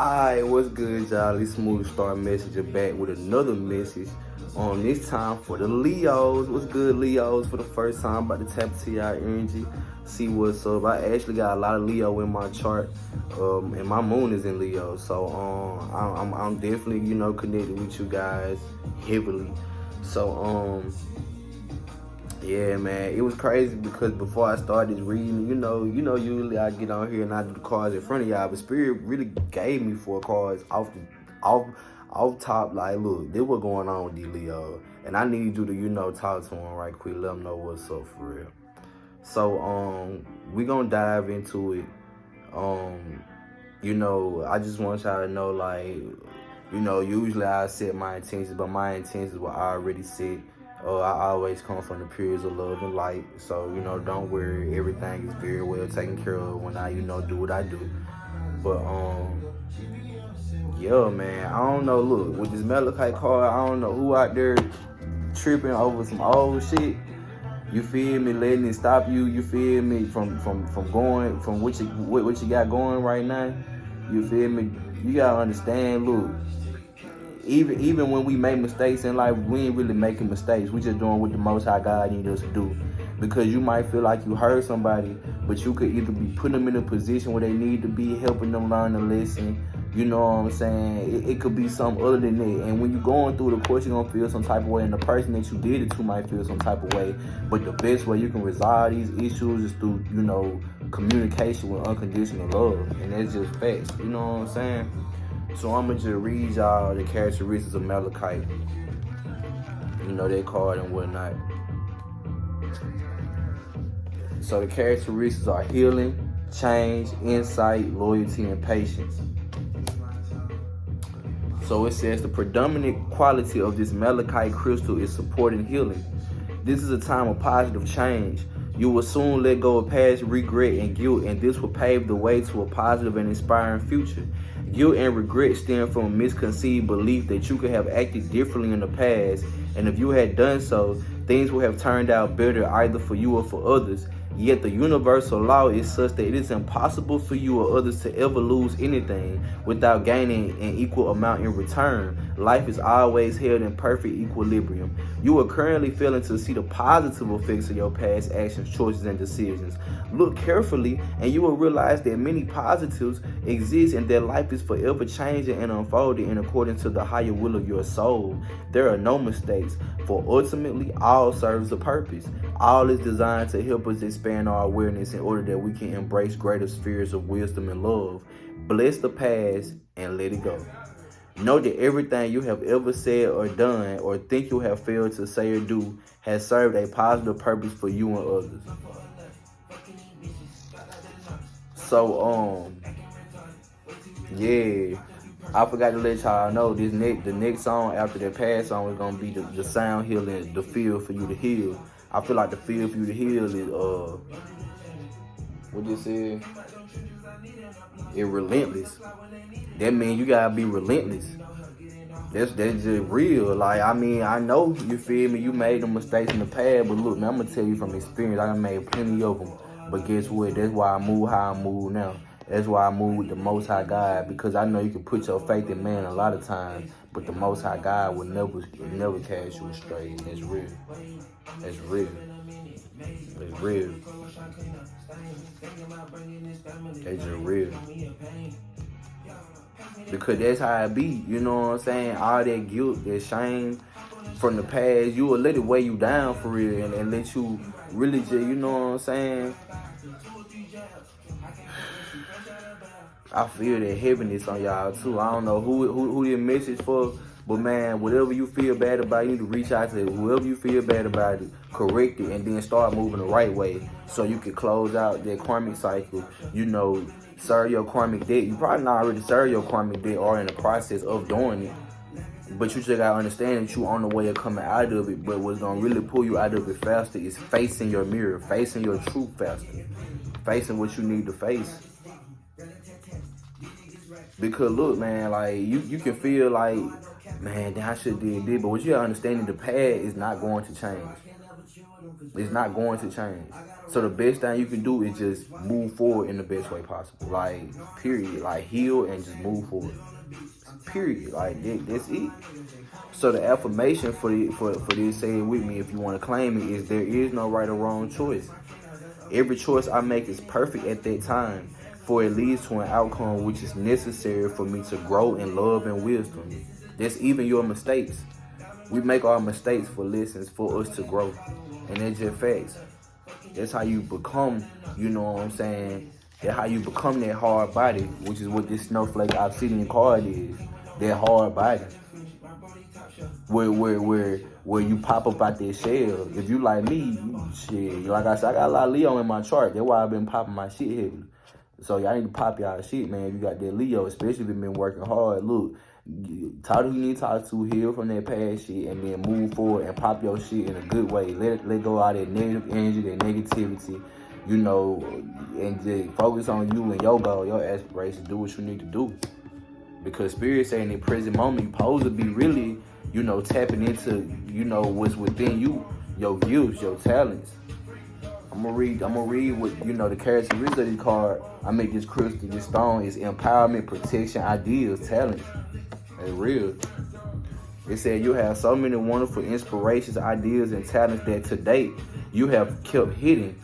Alright, what's good, y'all? It's Smooth Star Messenger back with another message. On this time for the Leos. What's good, Leos? For the first time, about to tap into y'all energy, see what's up. I actually got a lot of Leo in my chart, and my moon is in Leo, so I'm definitely connected with you guys heavily. So yeah, man, it was crazy because before I started reading, usually I get on here and I do the cards in front of y'all, but Spirit really gave me 4 cards off top. Like, look, this what's going on with these Leo, and I need you to talk to them right quick, let them know what's up for real. So we gonna dive into it. I just want y'all to know, like, usually I set my intentions, but my intentions were already set. I always come from the periods of love and light. So, don't worry. Everything is very well taken care of when I, do what I do. But, yeah, man. I don't know. Look, with this Malachite card, I don't know who out there tripping over some old shit. You feel me? Letting it stop you. You feel me? From going, from what you got going right now. You feel me? You gotta understand, look. Even when we make mistakes in life, we ain't really making mistakes. We just doing what the Most High God needs us to do. Because you might feel like you hurt somebody, but you could either be putting them in a position where they need to be, helping them learn a lesson. You know what I'm saying? It could be something other than that. And when you're going through the course, you're going to feel some type of way. And the person that you did it to might feel some type of way. But the best way you can resolve these issues is through, communication with unconditional love. And that's just facts. You know what I'm saying? So I'm going to just read y'all the characteristics of Malachite. That card and whatnot. So the characteristics are healing, change, insight, loyalty, and patience. So it says the predominant quality of this Malachite crystal is support and healing. This is a time of positive change. You will soon let go of past regret and guilt, and this will pave the way to a positive and inspiring future. Guilt and regret stem from a misconceived belief that you could have acted differently in the past, and if you had done so, things would have turned out better either for you or for others. Yet the universal law is such that it is impossible for you or others to ever lose anything without gaining an equal amount in return. Life is always held in perfect equilibrium. You are currently failing to see the positive effects of your past actions, choices, and decisions. Look carefully and you will realize that many positives exist and that life is forever changing and unfolding in accordance to the higher will of your soul. There are no mistakes, for ultimately all serves a purpose. All is designed to help us expand our awareness in order that we can embrace greater spheres of wisdom and love. Bless the past and let it go. Know that everything you have ever said or done or think you have failed to say or do has served a positive purpose for you and others. So, yeah, I forgot to let y'all know the next song after that past song is gonna be the sound healing, the feel for you to heal. I feel like the feel for you to heal is what this is? It's relentless. That means you gotta be relentless. That's just real. Like, I mean, I know, you feel me, you made them mistakes in the past, but look, man, I'm gonna tell you from experience, I done made plenty of them. But guess what? That's why I move how I move now. That's why I move with the Most High God, because I know you can put your faith in man a lot of times, but the Most High God will never cast you astray. That's real. That's real. That's real. That's just real. Because that's how it be, you know what I'm saying? All that guilt, that shame from the past, you will let it weigh you down for real and let you really just, you know what I'm saying? I feel that heaviness on y'all too. I don't know who this message for, but man, whatever you feel bad about, you need to reach out to whoever you feel bad about it, correct it, and then start moving the right way so you can close out that karmic cycle, serve your karmic debt. You probably not already serve your karmic debt or in the process of doing it, but you just gotta understand that you on the way of coming out of it. But what's gonna really pull you out of it faster is facing your mirror, facing your truth faster, facing what you need to face. Because look, man, like you can feel like, man, I should did this, but what you gotta understand is the past is not going to change. It's not going to change. So the best thing you can do is just move forward in the best way possible. Like, period. Like, heal and just move forward. Period. Like, that's it. So the affirmation for this, say it with me if you want to claim it, is there is no right or wrong choice. Every choice I make is perfect at that time, for it leads to an outcome which is necessary for me to grow in love and wisdom. That's even your mistakes. We make our mistakes for lessons for us to grow. And that's just facts. That's how you become, you know what I'm saying? That's how you become that hard body, which is what this snowflake obsidian card is. That hard body. Where you pop up out that shell. If you like me, shit, like I said, I got a lot of Leo in my chart. That's why I've been popping my shit heavily. So y'all need to pop y'all shit, man. If you got that Leo, especially if you been working hard. Look, talk to who you need to talk to, heal from that past shit, and then move forward and pop your shit in a good way. Let go of that negative energy, that negativity, you know, and just focus on you and your goal, your aspirations. Do what you need to do. Because Spirit saying in the present moment, you supposed to be really, you know, tapping into, you know, what's within you, your gifts, your talents. I'm gonna read what, you know, the characteristics of this card. I make this crystal, this stone is empowerment, protection, ideas, talents. It's real. It said you have so many wonderful inspirations, ideas, and talents that to date you have kept hidden,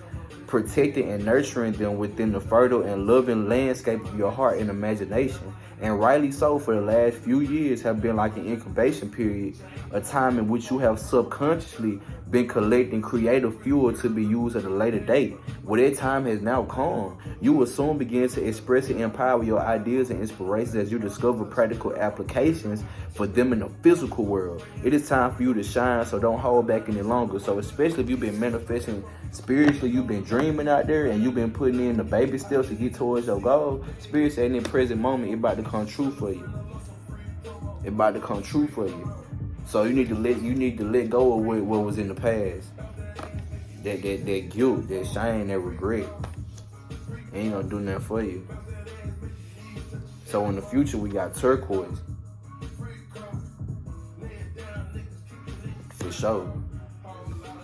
protecting and nurturing them within the fertile and loving landscape of your heart and imagination. And rightly so, for the last few years have been like an incubation period, a time in which you have subconsciously been collecting creative fuel to be used at a later date. Well, that time has now come. You will soon begin to express and empower your ideas and inspirations as you discover practical applications for them in the physical world. It is time for you to shine, so don't hold back any longer. So especially if you've been manifesting spiritually, you've been dreaming out there, and you've been putting in the baby steps to get towards your goal, Spirit saying in the present moment, it's about to come true for you. It's about to come true for you. So you need to let go of what was in the past. That guilt, that shame, that regret. Ain't gonna do nothing for you. So in the future we got turquoise. For sure.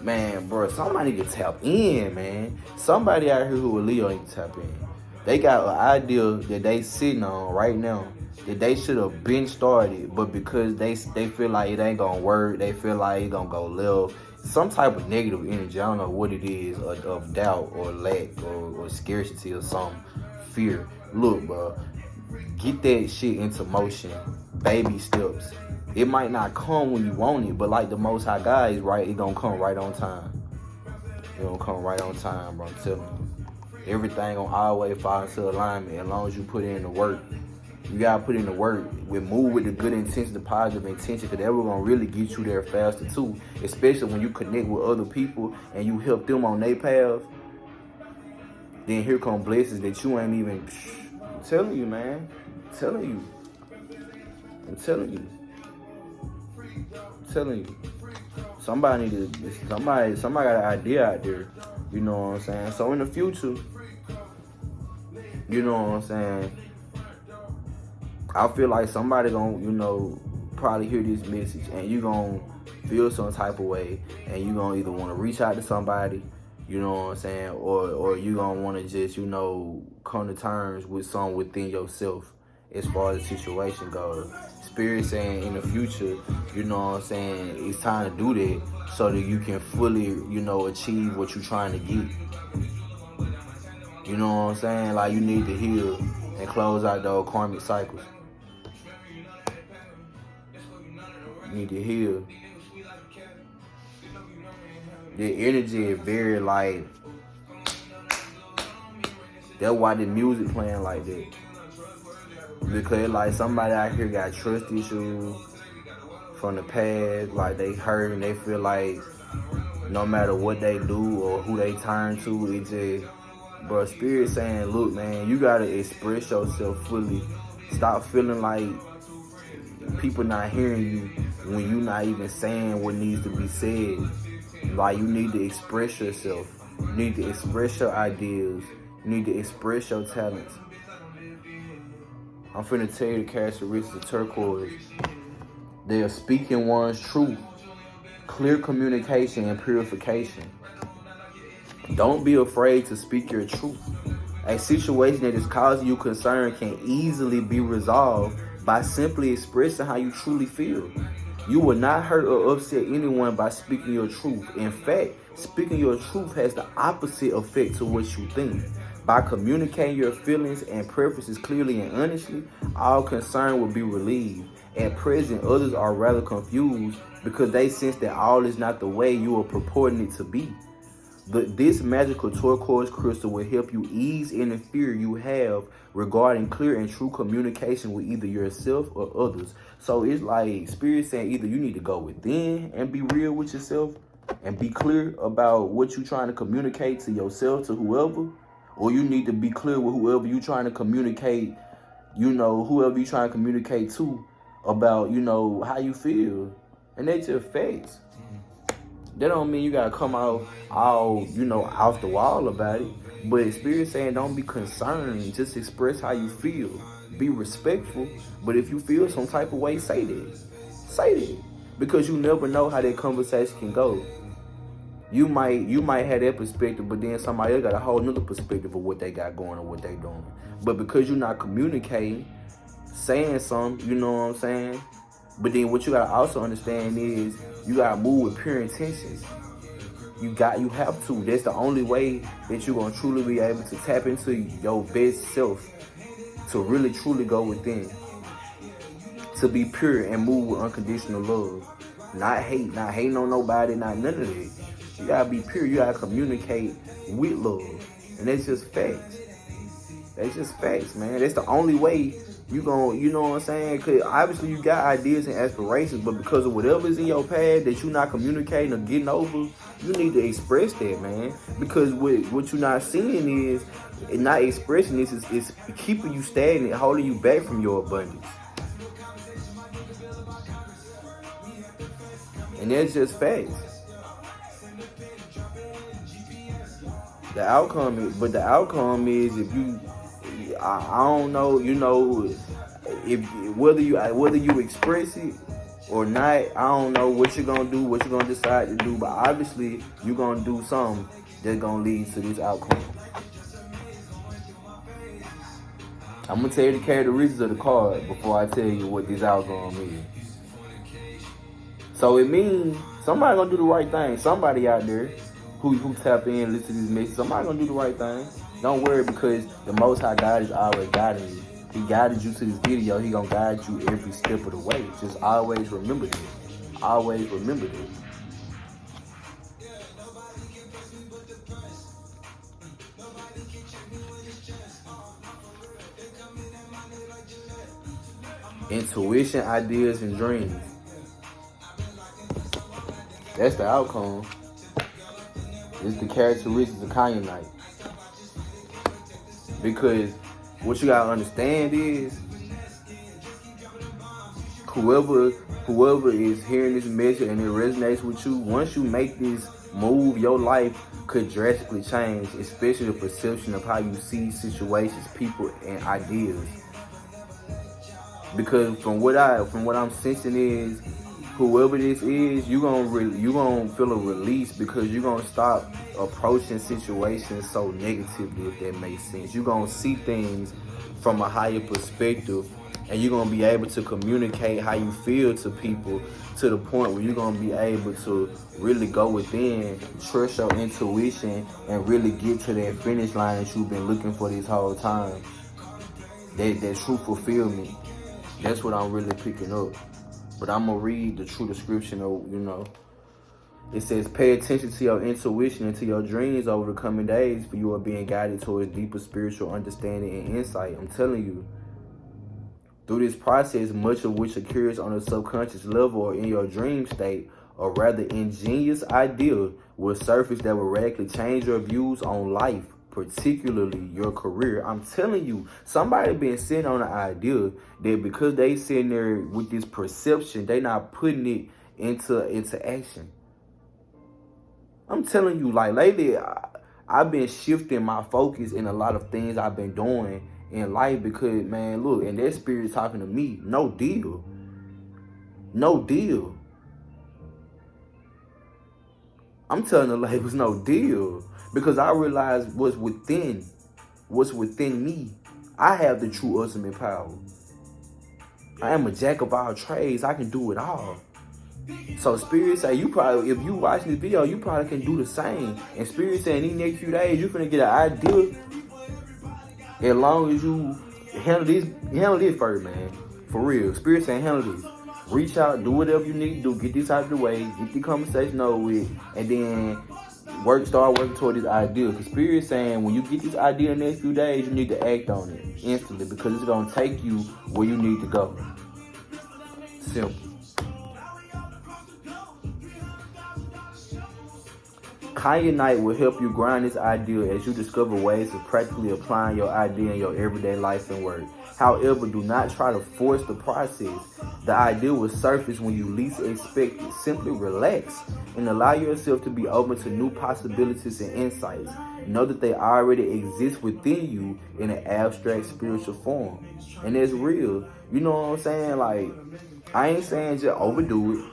Man, bro, somebody need to tap in, man. Somebody out here who a Leo need to tap in. They got an idea that they sitting on right now that they should have been started, but because they feel like it ain't gonna work, they feel like it gonna go left. Some type of negative energy, I don't know what it is, of doubt or lack or scarcity or some fear. Look, bro, get that shit into motion. Baby steps. It might not come when you want it, but like the Most High God is right, it gonna come right on time. It gonna come right on time, bro, I'm telling you. Everything gonna always fall into alignment as long as you put in the work. You gotta put in the work. We move with the good intention, the positive intention, because that will gonna really get you there faster too. Especially when you connect with other people and you help them on their path. Then here come blessings that you ain't even. I'm telling you, man. I'm telling you. I'm telling you. I'm telling you. Somebody got an idea out there. You know what I'm saying? So in the future, you know what I'm saying, I feel like somebody gonna, you know, probably hear this message and you gonna feel some type of way and you gonna either want to reach out to somebody, you know what I'm saying, or you gonna want to just, you know, come to terms with something within yourself as far as the situation goes. Spirit saying in the future, you know what I'm saying, it's time to do that so that you can fully, you know, achieve what you're trying to get. You know what I'm saying? Like, you need to heal and close out those karmic cycles. You need to heal. The energy is very like, that's why the music playing like that. Because like somebody out here got trust issues from the past, like they hurt and they feel like no matter what they do or who they turn to, it just, bro, Spirit saying, look, man, you gotta express yourself fully. Stop feeling like people not hearing you when you not even saying what needs to be said. Like, you need to express yourself. You need to express your ideas. You need to express your talents. I'm finna tell you the characteristics of turquoise. They are speaking one's truth, clear communication and purification. Don't be afraid to speak your truth. A situation that is causing you concern can easily be resolved by simply expressing how you truly feel. You will not hurt or upset anyone by speaking your truth. In fact, speaking your truth has the opposite effect to what you think. By communicating your feelings and preferences clearly and honestly, all concern will be relieved. At present, others are rather confused because they sense that all is not the way you are purporting it to be. This magical turquoise crystal will help you ease any fear you have regarding clear and true communication with either yourself or others. So it's like Spirit saying either you need to go within and be real with yourself and be clear about what you're trying to communicate to yourself, to whoever, or you need to be clear with whoever you're trying to communicate, whoever you're trying to communicate to about, how you feel. And that's just facts. That don't mean you gotta come out all, off the wall about it. But Spirit saying don't be concerned. Just express how you feel. Be respectful. But if you feel some type of way, say that. Say that. Because you never know how that conversation can go. You might have that perspective, but then somebody else got a whole nother perspective of what they got going and what they doing. But because you're not communicating, saying something, you know what I'm saying? But then what you gotta also understand is you gotta move with pure intentions. You have to. That's the only way that you're gonna truly be able to tap into your best self, to really truly go within, to be pure and move with unconditional love. Not hating on nobody, not none of that. You gotta be pure, you gotta communicate with love. And that's just facts. That's just facts, man. That's the only way you gon', you know what I'm saying? Cause obviously you got ideas and aspirations, but because of whatever's in your path that you're not communicating or getting over, you need to express that, man. Because what you're not seeing is, and not expressing this is keeping you stagnant, holding you back from your abundance. And that's just facts. The outcome is if you, I don't know, if whether you express it or not, I don't know what you're gonna do, what you're gonna decide to do, but obviously you're gonna do something that's gonna lead to this outcome. I'm gonna tell you the characteristics of the card before I tell you what this outcome is. So it means somebody gonna do the right thing. Somebody out there who tap in, listen to this message, somebody gonna do the right thing. Don't worry, because the Most High God is always guiding you. He guided you to this video. He gonna guide you every step of the way. Just always remember that. Always remember that. Intuition, ideas, and dreams. That's the outcome. It's the characteristics of Kyanite. Because what you gotta understand is whoever is hearing this message and it resonates with you, once you make this move, your life could drastically change, especially the perception of how you see situations, people, and ideas. Because from what I'm sensing is, whoever this is, you gonna feel a release, because you're gonna stop approaching situations so negatively, if that makes sense. You're gonna see things from a higher perspective, and you're gonna be able to communicate how you feel to people to the point where you're gonna be able to really go within, trust your intuition, and really get to that finish line that you've been looking for this whole time. That true fulfillment. That's what I'm really picking up. But I'm going to read the true description of, It says, pay attention to your intuition and to your dreams over the coming days, for you are being guided towards deeper spiritual understanding and insight. I'm telling you, through this process, much of which occurs on a subconscious level or in your dream state, a rather ingenious idea will surface that will radically change your views on life, particularly your career. I'm telling you, somebody been sitting on an idea that because they sitting there with this perception, they not putting it into action. I'm telling you, like lately, I've been shifting my focus in a lot of things I've been doing in life because, man, look, and that spirit talking to me, no deal. No deal. I'm telling the labels no deal. Because I realize what's within me. I have the true ultimate power. I am a jack of all trades. I can do it all. So Spirit say, you probably, if you watch this video, you probably can do the same. And Spirit saying these next few days, you're gonna get an idea. As long as you handle this first, man. For real. Spirit saying handle this. Reach out, do whatever you need to do, get this out of the way, get the conversation over with, and then start working toward this idea. Because Spirit saying when you get this idea in the next few days, you need to act on it instantly, because it's gonna take you where you need to go. Simple. Kanye Night will help you grind this idea as you discover ways of practically applying your idea in your everyday life and work. However, do not try to force the process. The idea will surface when you least expect it. Simply relax and allow yourself to be open to new possibilities and insights. Know that they already exist within you in an abstract spiritual form. And it's real. You know what I'm saying? Like, I ain't saying just overdo it,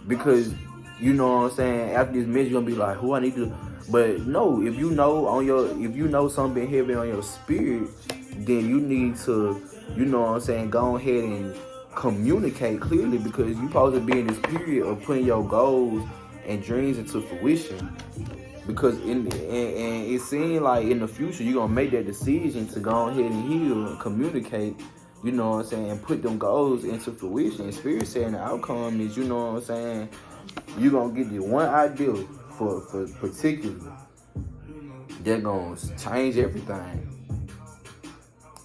because you know what I'm saying, after this message you're gonna be like, who I need to, but no, if you know something heavy on your spirit, then you need to, you know what I'm saying, go ahead and communicate clearly, because you're supposed to be in this period of putting your goals and dreams into fruition. Because and it seems like in the future you're gonna make that decision to go ahead and heal and communicate, you know what I'm saying, and put them goals into fruition. And Spirit saying the outcome is, you know what I'm saying, you're gonna get the one idea for particularly they're gonna change everything.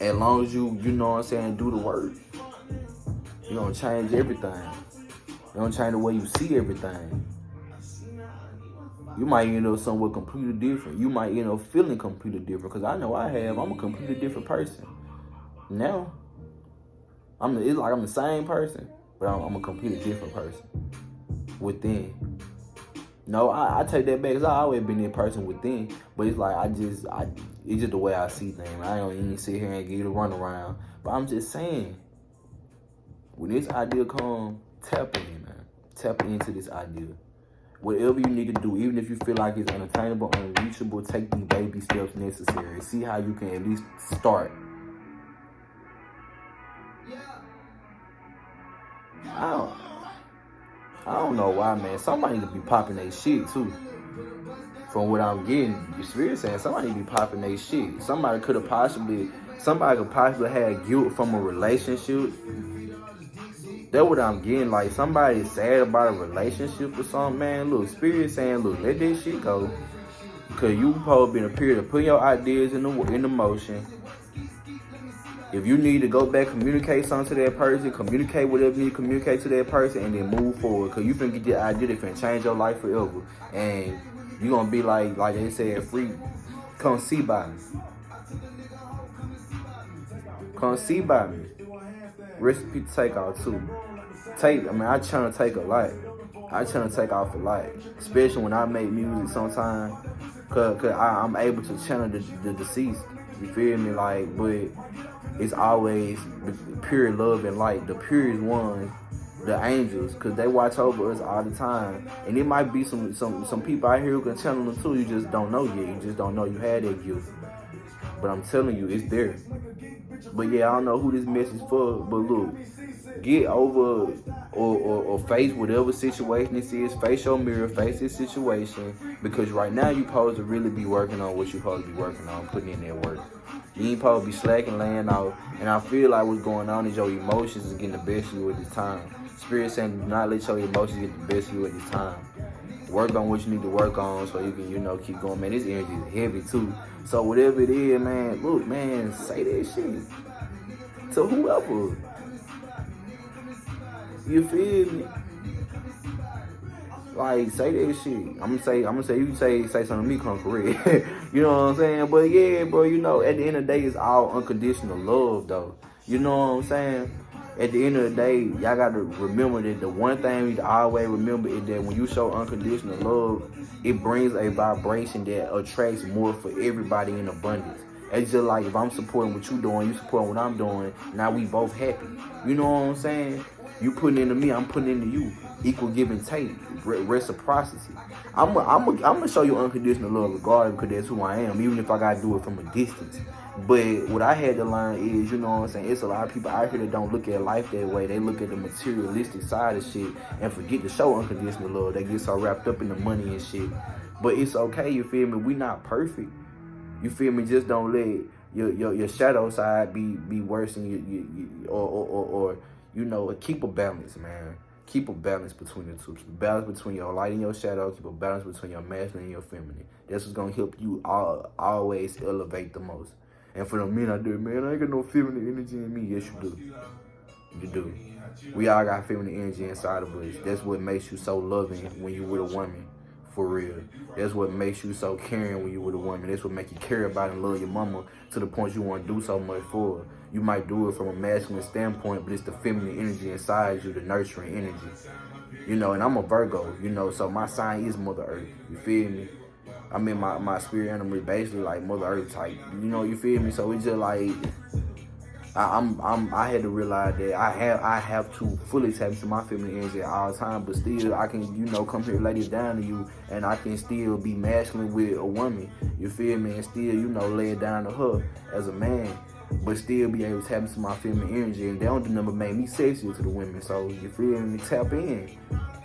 As long as you know what I'm saying, do the work, you're gonna change everything. You're gonna change the way you see everything. You might end up somewhere completely different. You might end up feeling completely different. Because I know I'm a completely different person. Now, it's like I'm the same person, but I'm a completely different person within. No, I take that back, because I always been that person within. But it's like, it's just the way I see things. I don't even sit here and give you the runaround. But I'm just saying, when this idea comes, tap in, man. Tap into this idea. Whatever you need to do, even if you feel like it's unattainable, unreachable, take the baby steps necessary. See how you can at least start. I don't know why, man. Somebody need to be popping their shit, too. From what I'm getting, your Spirit saying somebody need to be popping their shit. Somebody could possibly have guilt from a relationship. That's what I'm getting. Like, somebody sad about a relationship or something, man. Look, Spirit saying, look, let this shit go. Because you supposed to be in a period of putting your ideas in motion. If you need to go back, communicate something to that person, communicate whatever you need to communicate to that person, and then move forward. Because you finna get the idea that finna change your life forever. And you gonna be like they said, free, come see by me. Come see by me. Recipe to take off too. I trying to take a lot. I trying to take off a lot. Especially when I make music sometimes. Cause I'm able to channel the deceased. You feel me? Like, but it's always the pure love and light. The purest ones, the angels. Cause they watch over us all the time. And it might be some people out here who can channel them too. You just don't know yet. You just don't know you had that gift. But I'm telling you, it's there. But yeah, I don't know who this message for, but look, get over or face whatever situation this is. Face your mirror, face this situation, because right now you supposed to really be working on what you supposed to be working on, putting in that work. You ain't supposed to be slacking, laying out. And I feel like what's going on is your emotions is getting the best of you at this time. Spirit saying, do not let your emotions get the best of you at this time. Work on what you need to work on so you can, keep going. Man, this energy is heavy too. So whatever it is, man, look, man, say that shit to whoever. You feel me? Like, say that shit. I'm gonna say you say something to me, come correct. You know what I'm saying? But yeah, bro, at the end of the day, it's all unconditional love, though. You know what I'm saying? At the end of the day, y'all got to remember that the one thing you always remember is that when you show unconditional love, it brings a vibration that attracts more for everybody in abundance. It's just like if I'm supporting what you're doing, you supporting what I'm doing, now we both happy. You know what I'm saying? You putting into me, I'm putting into you. equal give and take, reciprocity. I'm gonna show you unconditional love regardless, because that's who I am, even if I gotta do it from a distance. But what I had to learn is, you know what I'm saying, it's a lot of people out here that don't look at life that way. They look at the materialistic side of shit and forget to show unconditional love. They get so wrapped up in the money and shit. But it's okay, you feel me? We not perfect. You feel me? Just don't let your shadow side be worse than or you know, keep a balance, man. Keep a balance between the two. Keep a balance between your light and your shadow. Keep a balance between your masculine and your feminine. That's what's gonna help you always elevate the most. And for the men out there, man, I ain't got no feminine energy in me. Yes, you do. You do. We all got feminine energy inside of us. That's what makes you so loving when you with a woman. For real. That's what makes you so caring when you with a woman. That's what makes you care about and love your mama to the point you want to do so much for her. You might do it from a masculine standpoint, but it's the feminine energy inside you, the nurturing energy. You know, and I'm a Virgo, you know, so my sign is Mother Earth. You feel me? I mean, my spirit animal is basically like Mother Earth type. You know, you feel me? So it's just like, I had to realize that I have to fully tap into my feminine energy at all time, but still I can, you know, come here, lay this down to you, and I can still be masculine with a woman. You feel me? And still, you know, lay it down to her as a man, but still be able to tap into my feminine energy. And they don't do nothing but make me sexier to the women. So you feel me? Tap in.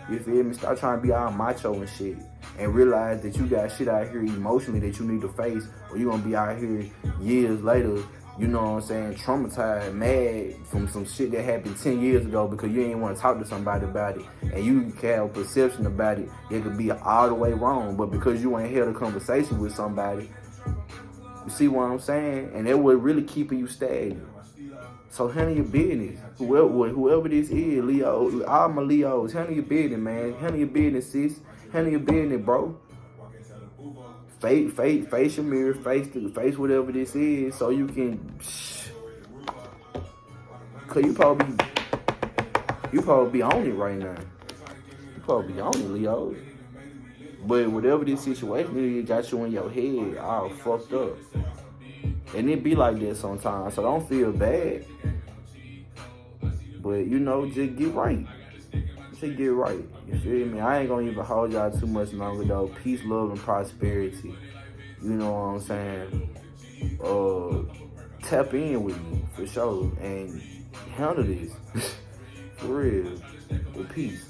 You feel me? Start trying to be all macho and shit, and realize that you got shit out here emotionally that you need to face, or you gonna be out here years later, you know what I'm saying, traumatized, mad from some shit that happened 10 years ago because you ain't want to talk to somebody about it. And you have a perception about it that could be all the way wrong. But because you ain't held a conversation with somebody, you see what I'm saying? And that was really keeping you stagnant. So handle your business. Whoever this is, Leo, all my Leos, handle your business, man. Handle your business, sis. Handle your business, bro. Face your mirror, face whatever this is, so you can. Cause you probably be on it right now. You probably be on it, Leo. But whatever this situation is, got you in your head all fucked up, and it be like that sometimes. So don't feel bad. But you know, just get right. Just get right. You feel me? I ain't gonna even hold y'all too much longer though. Peace, love, and prosperity. You know what I'm saying? Tap in with me for sure and handle this for real. With peace.